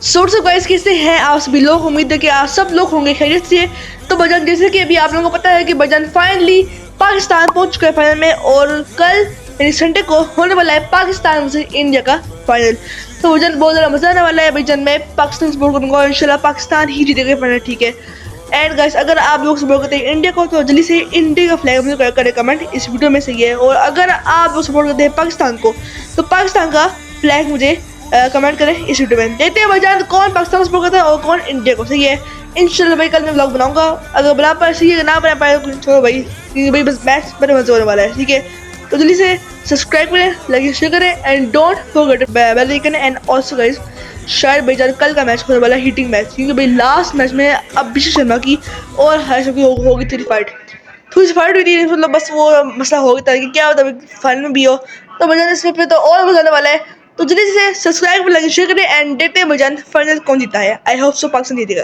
Source guys कैसे हैं आप सभी लोग। उम्मीद है कि आप सब लोग होंगे खैरियत से। तो भजन जैसे कि अभी आप लोगों को पता है कि भजन फाइनली पाकिस्तान पहुंच चुका है फाइनल में, और कल यानी संडे को होने वाला है पाकिस्तान वर्सेस इंडिया का फाइनल। तो भजन बहुत ज़्यादा मजा आने वाला है। भजन में पाकिस्तान सपोर्ट करूंगा, इंशाल्लाह पाकिस्तान ही जीतेगा फाइनल, ठीक है। एंड गाइस अगर आप लोग सपोर्ट करते हैं इंडिया को तो जल्दी से इंडिया का फ्लैग मुझे करें कमेंट इस वीडियो में से ही है। और अगर आप लोग सपोर्ट करते हैं पाकिस्तान को तो पाकिस्तान का फ्लैग मुझे कमेंट करें इस वीडियो में। देखते हैं भाईजान कौन पाकिस्तान को सपोर्ट करता है और कौन इंडिया को, सही है। इंशाल्लाह भाई कल मैं व्लॉग बनाऊंगा, अगर बना पाए सही है, ना बना पाए तो छोड़ो भाई, क्योंकि भाई बस मैच बड़े मजे होने वाला है, ठीक है। तो जल्दी से सब्सक्राइब करें, लाइक शेयर करें and don't forget bell icon. And also guys शायद भाईजान कल का मैच होने वाला है हीटिंग मैच, क्योंकि भाई लास्ट मैच में अभिषेक शर्मा की और हर्ष की होगी थी फाइट, थोड़ी सी फाइट हुई थी, मतलब बस वो मसला हो गया था कि क्या होता है फाइनल में भी हो। तो भजन इस पे तो और मजा आने वाला है। तो जल्दी से सब्सक्राइब लाइक शेयर करें एंड देखते हैं भजन फाइनल कौन जीता है। आई होप सो पाकिस्तान जीतेगा।